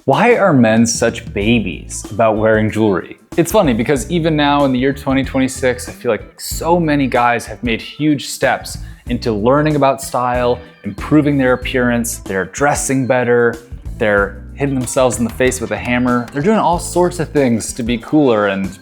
Why are men such babies about wearing jewelry? It's funny because even now in the year 2026, I feel like so many guys have made huge steps into learning about style, improving their appearance, they're dressing better, they're hitting themselves in the face with a hammer. They're doing all sorts of things to be cooler and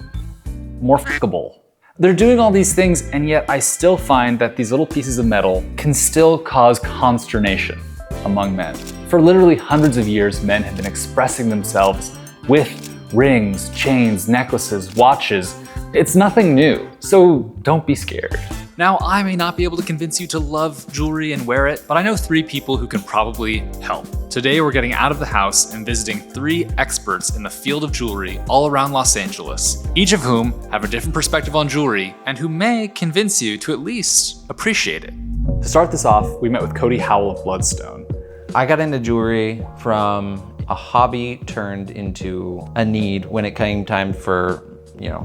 more fuckable. They're doing all these things, and yet I still find that these little pieces of metal can still cause consternation among men. For literally hundreds of years, men have been expressing themselves with rings, chains, necklaces, watches. It's nothing new, so don't be scared. Now, I may not be able to convince you to love jewelry and wear it, but I know 3 people who can probably help. Today, we're getting out of the house and visiting 3 experts in the field of jewelry all around Los Angeles, each of whom have a different perspective on jewelry and who may convince you to at least appreciate it. To start this off, we met with Cody Howell of Bloodstone. I got into jewelry from a hobby turned into a need when it came time for,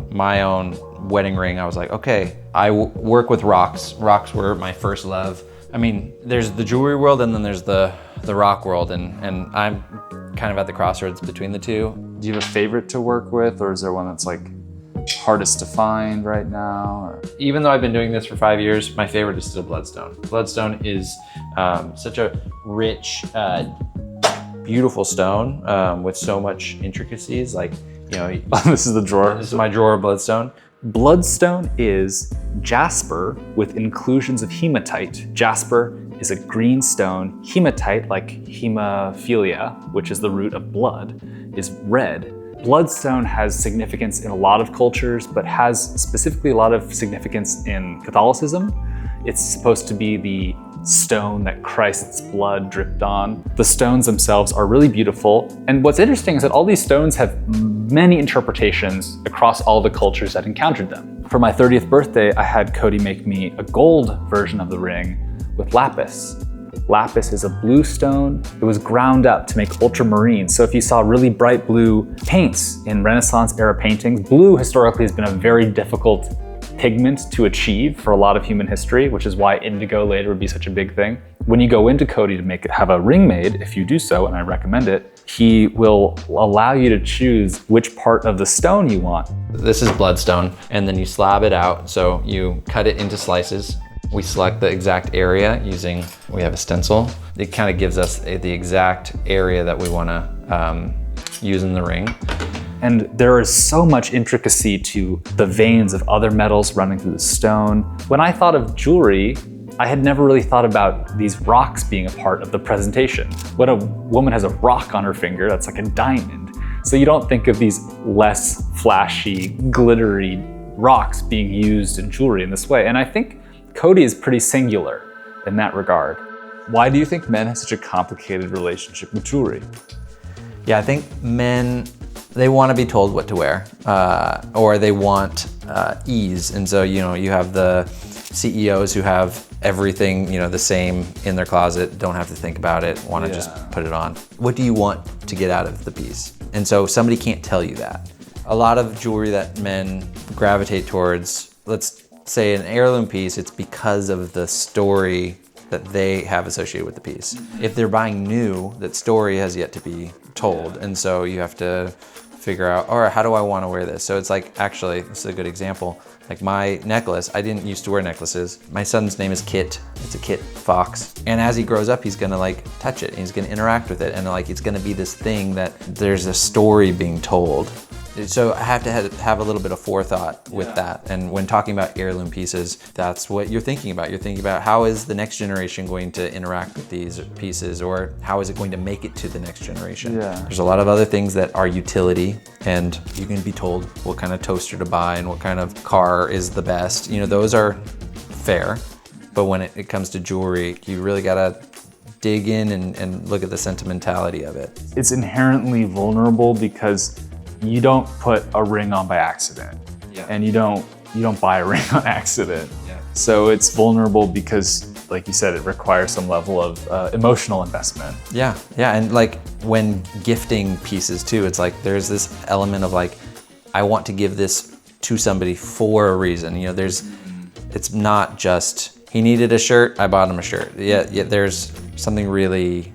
my own wedding ring. I was like, okay, I work with rocks. Rocks were my first love. I mean, there's the jewelry world and then there's the rock world, and I'm kind of at the crossroads between the two. Do you have a favorite to work with, or is there one that's like hardest to find right now? Or? Even though I've been doing this for 5 years, my favorite is still Bloodstone. Bloodstone is such a rich, beautiful stone with so much intricacies. Like, this is the drawer. This is my drawer of Bloodstone. Bloodstone is jasper with inclusions of hematite. Jasper is a green stone. Hematite, like hemophilia, which is the root of blood, is red. Bloodstone has significance in a lot of cultures, but has specifically a lot of significance in Catholicism. It's supposed to be the stone that Christ's blood dripped on. The stones themselves are really beautiful. And what's interesting is that all these stones have many interpretations across all the cultures that encountered them. For my 30th birthday, I had Cody make me a gold version of the ring with lapis. Lapis is a blue stone. It was ground up to make ultramarine. So if you saw really bright blue paints in Renaissance era paintings, blue historically has been a very difficult pigment to achieve for a lot of human history, which is why indigo later would be such a big thing. When you go into Cody to have a ring made, if you do so, and I recommend it, he will allow you to choose which part of the stone you want. This is Bloodstone, and then you slab it out. So you cut it into slices. We select the exact area we have a stencil. It kind of gives us the exact area that we want to use in the ring. And there is so much intricacy to the veins of other metals running through the stone. When I thought of jewelry, I had never really thought about these rocks being a part of the presentation. When a woman has a rock on her finger, that's like a diamond. So you don't think of these less flashy, glittery rocks being used in jewelry in this way. And I think Cody is pretty singular in that regard. Why do you think men have such a complicated relationship with jewelry? Yeah, I think men, they want to be told what to wear, or they want ease. And so, you have the CEOs who have everything, the same in their closet, don't have to think about it, want to just put it on. What do you want to get out of the piece? And so somebody can't tell you that. A lot of jewelry that men gravitate towards, let's say an heirloom piece, it's because of the story that they have associated with the piece. If they're buying new, that story has yet to be told. And so you have to figure out, all right, how do I want to wear this? So it's like, actually, this is a good example. Like my necklace, I didn't used to wear necklaces. My son's name is Kit. It's a Kit fox. And as he grows up, he's gonna touch it and he's gonna interact with it. And it's gonna be this thing that there's a story being told. So I have to have a little bit of forethought with that. And when talking about heirloom pieces, that's what you're thinking about. You're thinking about how is the next generation going to interact with these pieces, or how is it going to make it to the next generation? Yeah. There's a lot of other things that are utility, and you can be told what kind of toaster to buy and what kind of car is the best. Those are fair. But when it comes to jewelry, you really gotta dig in and look at the sentimentality of it. It's inherently vulnerable because you don't put a ring on by accident, and you don't buy a ring on accident. So it's vulnerable because, like you said, it requires some level of emotional investment. Yeah, and when gifting pieces too, it's there's this element of I want to give this to somebody for a reason. It's not just he needed a shirt, I bought him a shirt. Yeah, there's something really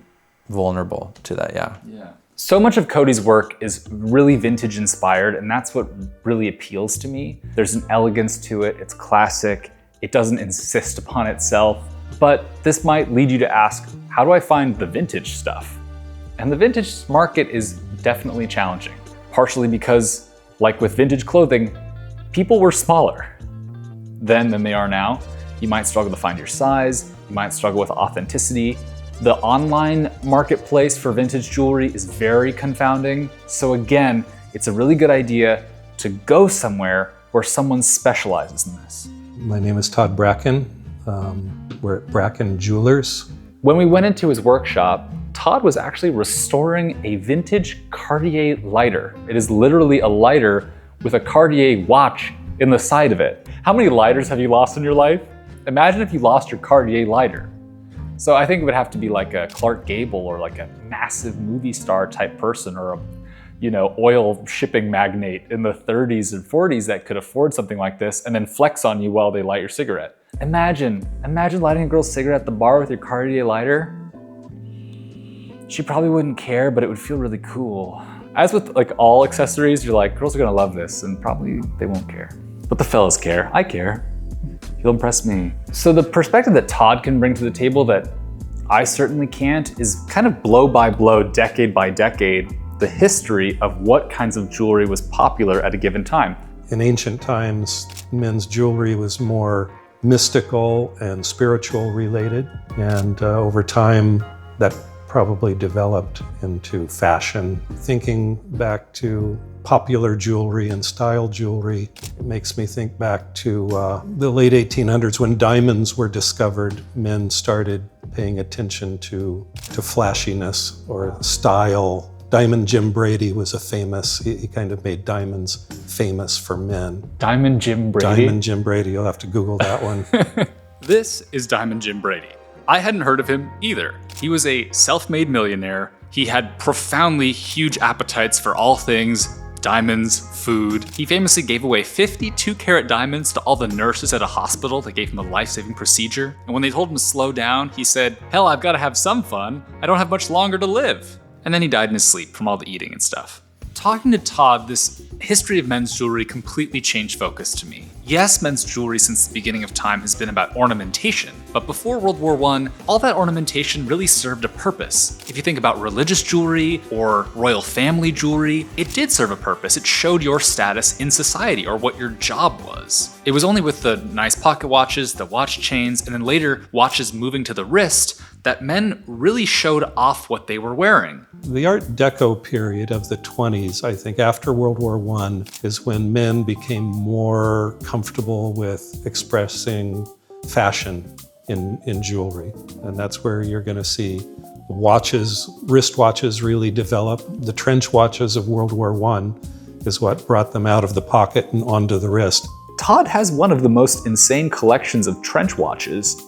vulnerable to that. Yeah. So much of Cody's work is really vintage inspired, and that's what really appeals to me. There's an elegance to it, it's classic, it doesn't insist upon itself. But this might lead you to ask, how do I find the vintage stuff? And the vintage market is definitely challenging, partially because, like with vintage clothing, people were smaller then than they are now. You might struggle to find your size, you might struggle with authenticity. The online marketplace for vintage jewelry is very confounding. So again, it's a really good idea to go somewhere where someone specializes in this. My name is Todd Bracken. We're at Bracken Jewelers. When we went into his workshop, Todd was actually restoring a vintage Cartier lighter. It is literally a lighter with a Cartier watch in the side of it. How many lighters have you lost in your life? Imagine if you lost your Cartier lighter. So I think it would have to be like a Clark Gable or like a massive movie star type person, or a, oil shipping magnate in the 30s and 40s that could afford something like this and then flex on you while they light your cigarette. Imagine lighting a girl's cigarette at the bar with your Cartier lighter. She probably wouldn't care, but it would feel really cool. As with like all accessories, you're like, girls are gonna love this, and probably they won't care. But the fellas care, I care. He'll impress me. So the perspective that Todd can bring to the table that I certainly can't is kind of blow by blow, decade by decade, the history of what kinds of jewelry was popular at a given time. In ancient times, men's jewelry was more mystical and spiritual related, and over time that probably developed into fashion. Thinking back to popular jewelry and style jewelry, it makes me think back to the late 1800s when diamonds were discovered. Men started paying attention to flashiness or style. Diamond Jim Brady was he kind of made diamonds famous for men. Diamond Jim Brady? Diamond Jim Brady, you'll have to Google that one. This is Diamond Jim Brady. I hadn't heard of him either. He was a self-made millionaire. He had profoundly huge appetites for all things diamonds, food. He famously gave away 52-carat diamonds to all the nurses at a hospital that gave him a life-saving procedure. And when they told him to slow down, he said, "Hell, I've got to have some fun. I don't have much longer to live." And then he died in his sleep from all the eating and stuff. Talking to Todd, this history of men's jewelry completely changed focus to me. Yes, men's jewelry since the beginning of time has been about ornamentation, but before World War I, all that ornamentation really served a purpose. If you think about religious jewelry or royal family jewelry, it did serve a purpose. It showed your status in society or what your job was. It was only with the nice pocket watches, the watch chains, and then later watches moving to the wrist that men really showed off what they were wearing. The Art Deco period of the 20s, I think, after World War I, is when men became more comfortable with expressing fashion in jewelry. And that's where you're going to see watches, wrist watches really develop. The trench watches of World War I is what brought them out of the pocket and onto the wrist. Todd has one of the most insane collections of trench watches,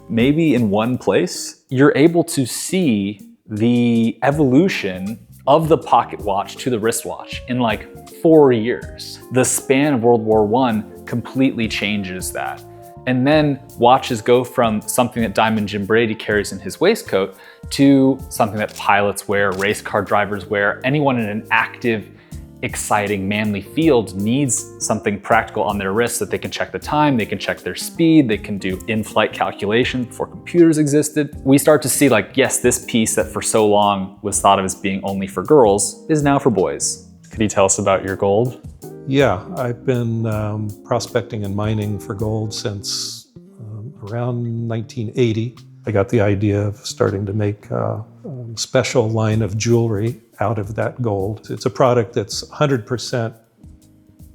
maybe in one place. You're able to see the evolution of the pocket watch to the wristwatch in like 4 years. The span of World War I completely changes that. And then watches go from something that Diamond Jim Brady carries in his waistcoat to something that pilots wear, race car drivers wear. Anyone in an active, exciting, manly field needs something practical on their wrist that they can check the time, they can check their speed, they can do in-flight calculations before computers existed. We start to see like, yes, this piece that for so long was thought of as being only for girls is now for boys. Could you tell us about your gold? Yeah, I've been prospecting and mining for gold since around 1980. I got the idea of starting to make a special line of jewelry out of that gold. It's a product that's 100%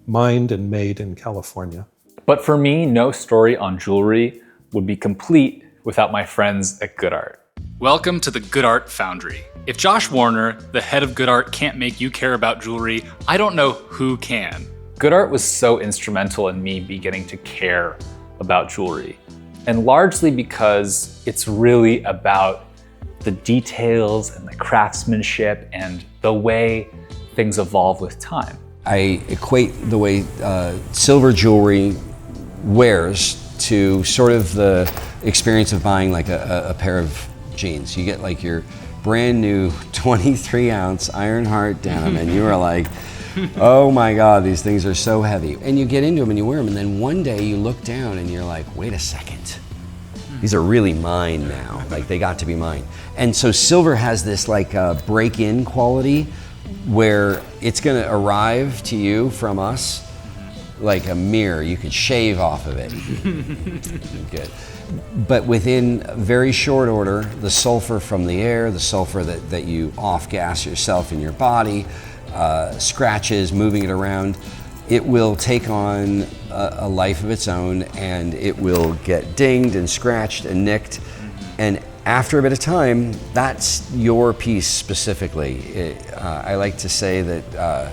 mined and made in California. But for me, no story on jewelry would be complete without my friends at Good Art. Welcome to the Good Art Foundry. If Josh Warner, the head of Good Art, can't make you care about jewelry, I don't know who can. Good Art was so instrumental in me beginning to care about jewelry, and largely because it's really about the details and the craftsmanship and the way things evolve with time. I equate the way silver jewelry wears to sort of the experience of buying like a pair of jeans. You get like your brand new 23 ounce Ironheart denim and you are like, oh my God, these things are so heavy. And you get into them and you wear them and then one day you look down and you're like, wait a second. These are really mine now, like they got to be mine. And so silver has this like break-in quality where it's gonna arrive to you from us like a mirror. You could shave off of it. Good. But within very short order, the sulfur from the air, the sulfur that you off-gas yourself in your body, scratches, moving it around, it will take on a life of its own and it will get dinged and scratched and nicked. And after a bit of time, that's your piece specifically. I like to say that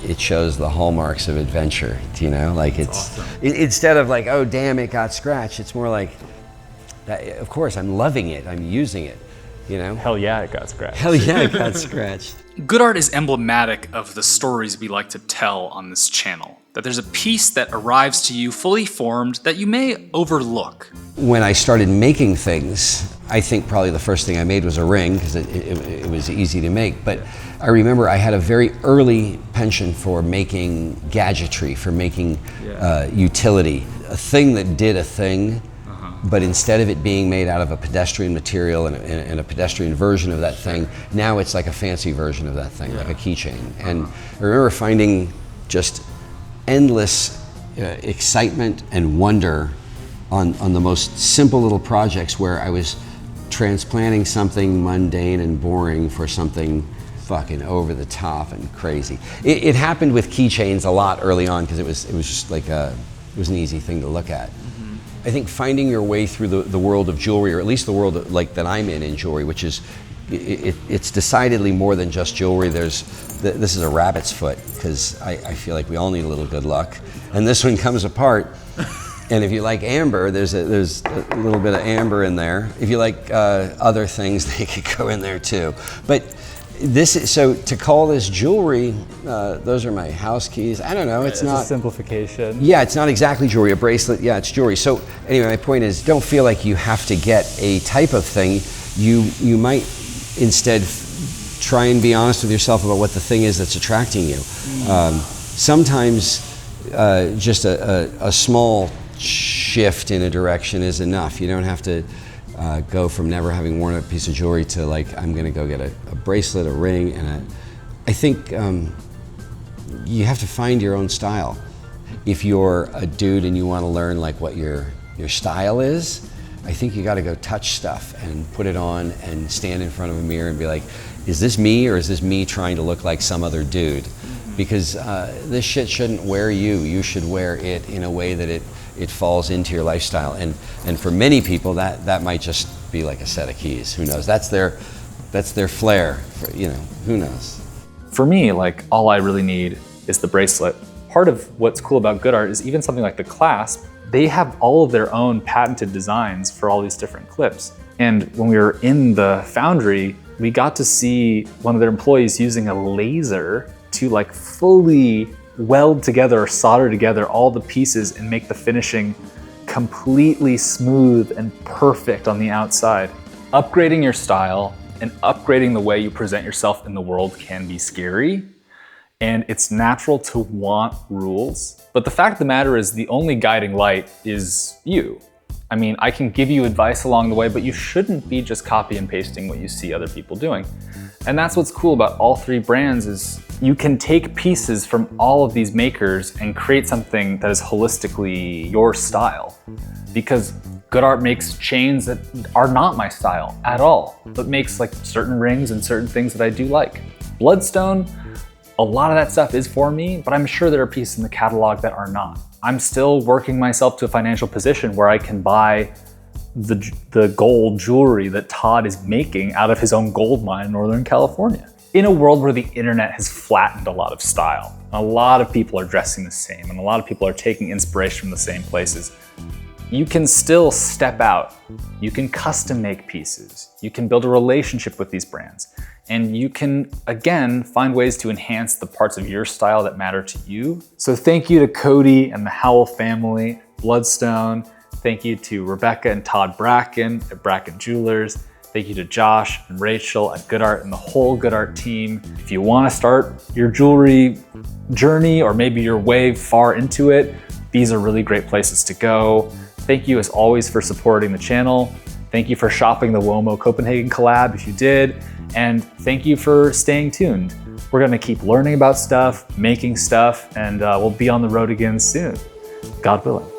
it shows the hallmarks of adventure, you know? Like it's, awesome. Instead of like, oh damn, it got scratched, it's more like, that, of course, I'm loving it, I'm using it, you know? Hell yeah, it got scratched. Hell yeah, it got scratched. Good art is emblematic of the stories we like to tell on this channel. That there's a piece that arrives to you fully formed that you may overlook. When I started making things, I think probably the first thing I made was a ring because it was easy to make. But I remember I had a very early penchant for making gadgetry, for making utility, a thing that did a thing. But instead of it being made out of a pedestrian material and a pedestrian version of that thing, now it's like a fancy version of that thing, like a keychain. And I remember finding just endless excitement and wonder on the most simple little projects where I was transplanting something mundane and boring for something fucking over the top and crazy. It happened with keychains a lot early on because it was just like it was an easy thing to look at. I think finding your way through the world of jewelry, or at least the world that I'm in jewelry, which is, it's decidedly more than just jewelry. This is a rabbit's foot, because I feel like we all need a little good luck. And this one comes apart. And if you like amber, there's a little bit of amber in there. If you like other things, they could go in there too. But so to call this jewelry, those are my house keys. I don't know, it's not. A simplification. Yeah, it's not exactly jewelry. A bracelet, yeah, it's jewelry. So anyway, my point is, don't feel like you have to get a type of thing. You might instead try and be honest with yourself about what the thing is that's attracting you. Sometimes just a small shift in a direction is enough. You don't have to go from never having worn a piece of jewelry to like, I'm gonna go get a bracelet, a ring, and I think you have to find your own style. If you're a dude and you wanna learn like what your style is, I think you gotta go touch stuff and put it on and stand in front of a mirror and be like, is this me or is this me trying to look like some other dude? Because this shit shouldn't wear you. You should wear it in a way that it falls into your lifestyle. And for many people, that might just be like a set of keys. Who knows? That's their flair. You know, who knows? For me, like, all I really need is the bracelet. Part of what's cool about Good Art is even something like the clasp, they have all of their own patented designs for all these different clips. And when we were in the foundry, we got to see one of their employees using a laser to like fully weld together or solder together all the pieces and make the finishing completely smooth and perfect on the outside. Upgrading your style and upgrading the way you present yourself in the world can be scary, and it's natural to want rules. But the fact of the matter is the only guiding light is you. I mean, I can give you advice along the way, but you shouldn't be just copy and pasting what you see other people doing. And that's what's cool about all three brands is you can take pieces from all of these makers and create something that is holistically your style. Because Good Art makes chains that are not my style at all, but makes like certain rings and certain things that I do like. Bloodstone, a lot of that stuff is for me, but I'm sure there are pieces in the catalog that are not. I'm still working myself to a financial position where I can buy the gold jewelry that Todd is making out of his own gold mine in Northern California. In a world where the internet has flattened a lot of style, a lot of people are dressing the same and a lot of people are taking inspiration from the same places, you can still step out. You can custom make pieces. You can build a relationship with these brands. And you can, again, find ways to enhance the parts of your style that matter to you. So thank you to Cody and the Howell family, Bloodstone. Thank you to Rebecca and Todd Bracken at Bracken Jewelers. Thank you to Josh and Rachel at Good Art and the whole Good Art team. If you want to start your jewelry journey, or maybe you're way far into it, these are really great places to go. Thank you as always for supporting the channel. Thank you for shopping the Womo Copenhagen collab if you did. And thank you for staying tuned. We're gonna keep learning about stuff, making stuff, and we'll be on the road again soon, God willing.